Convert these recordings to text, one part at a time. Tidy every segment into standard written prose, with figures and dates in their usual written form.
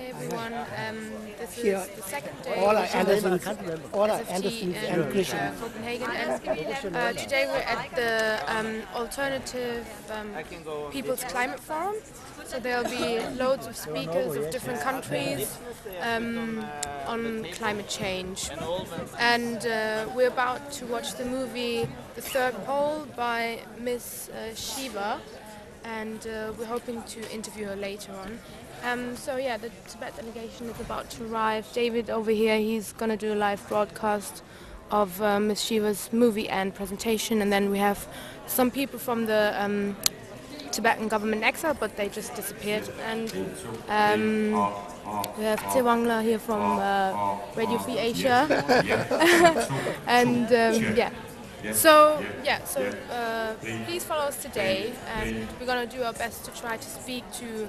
everyone. This is the second day All of Anderson, SFT and in Christian. Copenhagen, and today we're at the Alternative People's Climate Forum. So there'll be loads of speakers of different countries on climate change. And we're about to watch the movie The Third Pole by Miss Shiva, and we're hoping to interview her later on. So yeah, the Tibet delegation is about to arrive. David over here, he's going to do a live broadcast of Miss Shiva's movie and presentation, and then we have some people from the Tibetan government exile, but they just disappeared. And we have Tewangla here from Radio Free Asia, and yeah. So please follow us today, and we're going to do our best to try to speak to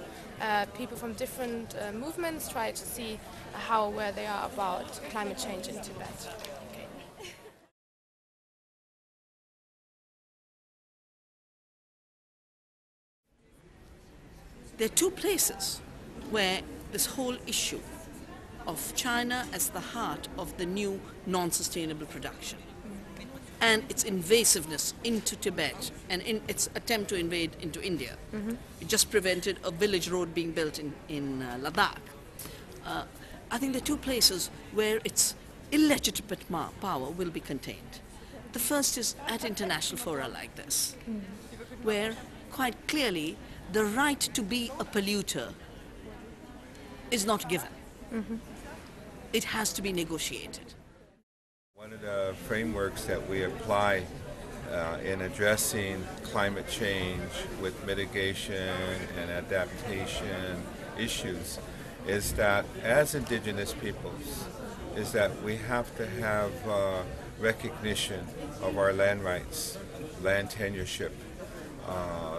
people from different movements, try to see how aware they are about climate change in Tibet. There are two places where this whole issue of China as the heart of the new non-sustainable production and its invasiveness into Tibet and in its attempt to invade into India. It just prevented a village road being built in Ladakh. I think there are two places where its illegitimate power will be contained. The first is at international fora like this, where quite clearly the right to be a polluter is not given. It has to be negotiated. One of the frameworks that we apply in addressing climate change with mitigation and adaptation issues is that as indigenous peoples, is that we have to have recognition of our land rights, land tenureship.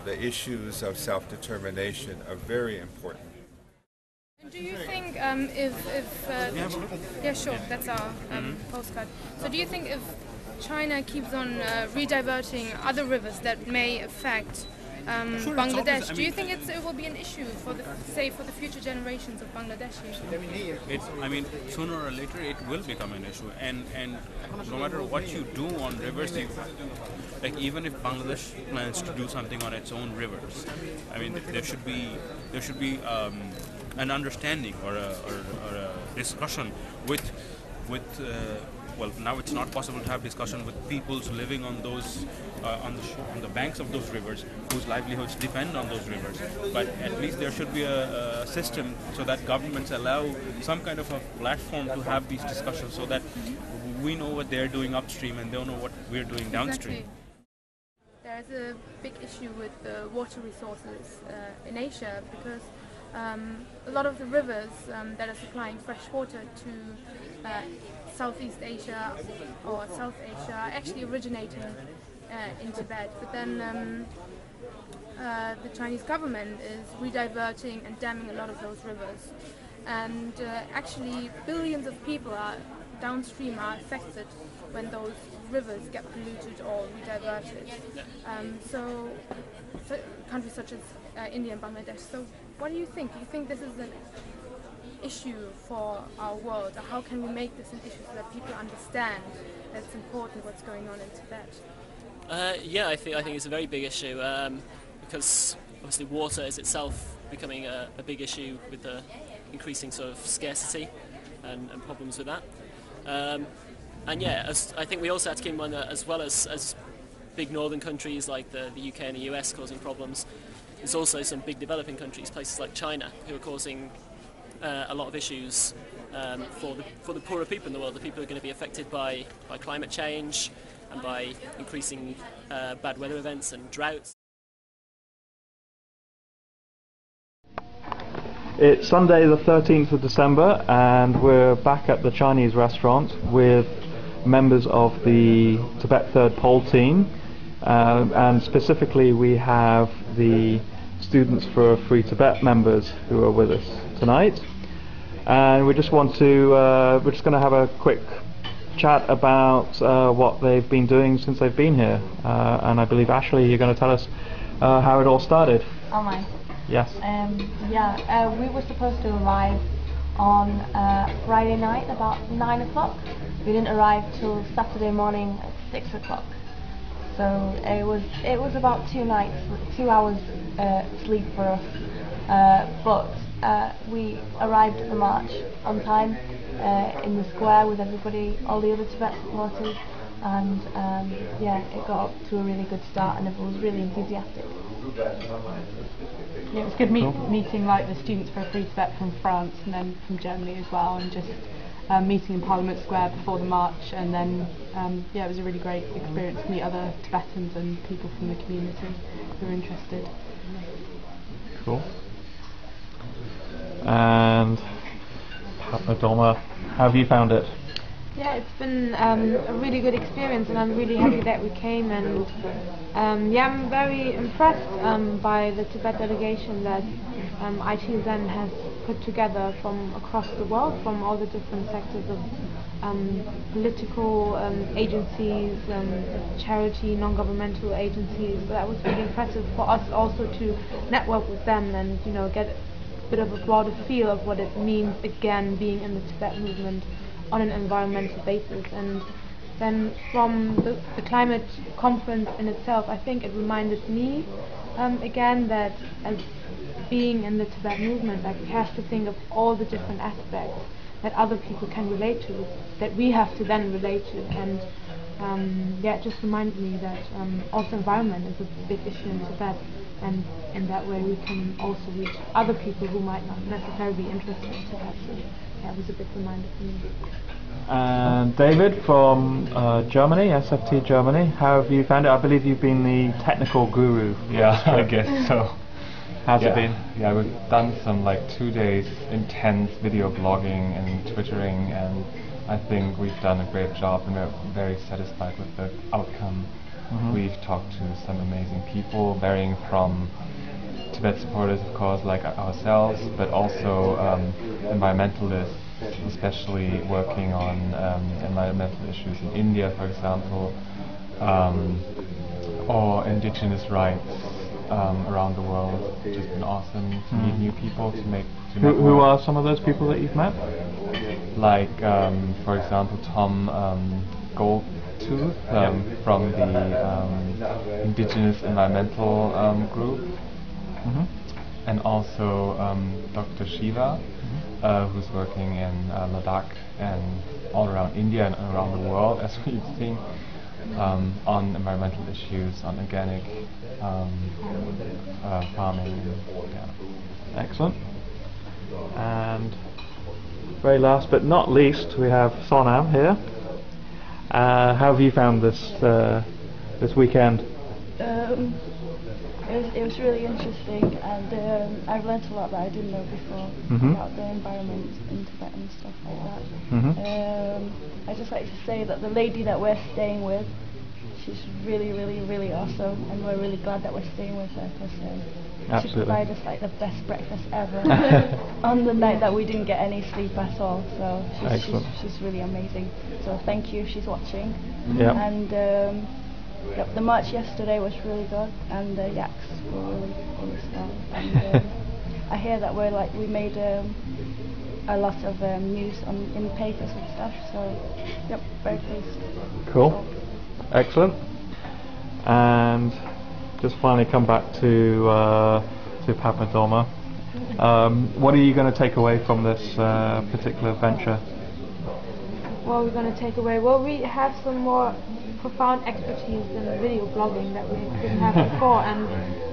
The issues of self-determination are very important. Do you think yeah, sure, that's our postcard. So do you think if China keeps on rediverting other rivers that may affect Bangladesh, do you think it will be an issue for the future generations of Bangladeshi? I mean, sooner or later it will become an issue, and no matter what you do on rivers, like even if Bangladesh plans to do something on its own rivers, I mean there should be an understanding or a discussion with well, now it's not possible to have discussion with peoples living on those on the banks of those rivers, whose livelihoods depend on those rivers. But at least there should be a system so that governments allow some kind of a platform to have these discussions, so that we know what they're doing upstream and they know what we're doing downstream. There's a big issue with the water resources in Asia, because a lot of the rivers that are supplying fresh water to Southeast Asia or South Asia are actually originating in Tibet, but then the Chinese government is rediverting and damming a lot of those rivers, and actually billions of people downstream are affected when those rivers get polluted or rediverted. So countries such as India and Bangladesh. So what do you think? Do you think this is an issue for our world, or how can we make this an issue so that people understand that it's important what's going on in Tibet? Yeah, I think it's a very big issue, because obviously water is itself becoming a big issue with the increasing sort of scarcity and problems with that. And yeah, I think we also have to keep in mind that as well as big northern countries like the UK and the US causing problems, there's also some big developing countries, places like China, who are causing a lot of issues for the poorer people in the world, the people who are going to be affected by climate change and by increasing bad weather events and droughts. It's Sunday the 13th of December, and we're back at the Chinese restaurant with members of the Tibet Third Pole team, and specifically we have the Students for Free Tibet members who are with us tonight, and we're just going to have a quick chat about what they've been doing since they've been here, and I believe Ashley, you're going to tell us how it all started. Oh my. Yes. We were supposed to arrive on Friday night about 9 o'clock. We didn't arrive till Saturday morning at 6 o'clock. So it was about 2 nights, 2 hours sleep for us. But we arrived at the march on time in the square with everybody, all the other Tibet supporters, and yeah, it got up to a really good start and everyone was really enthusiastic. Yeah, it was good meeting like the students for a Free Tibet from France and then from Germany as well, and just meeting in Parliament Square before the march, and then yeah, it was a really great experience to meet other Tibetans and people from the community who were interested. Cool. And Padma, how have you found it? Yeah, it's been a really good experience, and I'm really happy that we came. And yeah, I'm very impressed by the Tibet delegation that ITZN has put together from across the world, from all the different sectors of political agencies, charity, non-governmental agencies. That was really impressive for us also to network with them and, you know, get a bit of a broader feel of what it means again being in the Tibet movement on an environmental basis. And then from the climate conference in itself, I think it reminded me again that as being in the Tibet movement, like, we have to think of all the different aspects that other people can relate to, that we have to then relate to. And yeah, it just reminded me that also environment is a big issue in Tibet, and in that way we can also reach other people who might not necessarily be interested in Tibet. So yeah, it was a big reminder for me. And David from Germany, SFT Germany, how have you found it? I believe you've been the technical guru. Yeah, I guess so. How's it been? Yeah, we've done some like 2 days intense video blogging and twittering, and I think we've done a great job and we're very satisfied with the outcome. We've talked to some amazing people, varying from Tibet supporters, of course, like ourselves, but also environmentalists, especially working on environmental issues in India, for example, or indigenous rights around the world. It's just been awesome to meet new people, to make. Who are some of those people that you've met? Like, for example, Tom Goldtooth from the Indigenous Environmental Group, and also Dr. Shiva, who's working in Ladakh and all around India and around the world, as we've seen, on environmental issues, on organic farming. Yeah. Excellent. And very last but not least, we have Sonam here. How have you found this this weekend? It was really interesting, and I've learnt a lot that I didn't know before about the environment in Tibet and stuff like that. I'd just like to say that the lady that we're staying with, she's really, really, really awesome, and we're really glad that we're staying with her, because she provided us like the best breakfast ever on the night that we didn't get any sleep at all. So she's really amazing. So thank you, she's watching. And yep, the march yesterday was really good, and the yaks were really strong. And I hear that we made a lot of news in papers and stuff. So yep, very pleased. Cool, excellent. And just finally come back to Padma. What are you going to take away from this particular venture? What we're going to take away? Well, we have some more profound expertise in video blogging that we didn't have before, and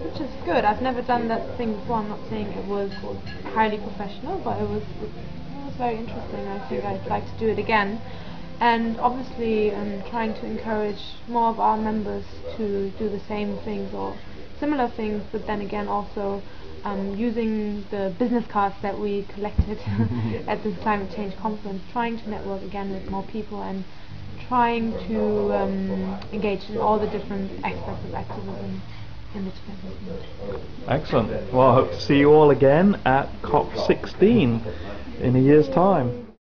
which is good. I've never done that thing before. I'm not saying it was highly professional, but it was very interesting. I think I'd like to do it again. And obviously I'm trying to encourage more of our members to do the same things or similar things, but then again also using the business cards that we collected at this climate change conference, trying to network again with more people and trying to engage in all the different aspects of activism in the Tibet movement. Excellent. Well, I hope to see you all again at COP16 in a year's time.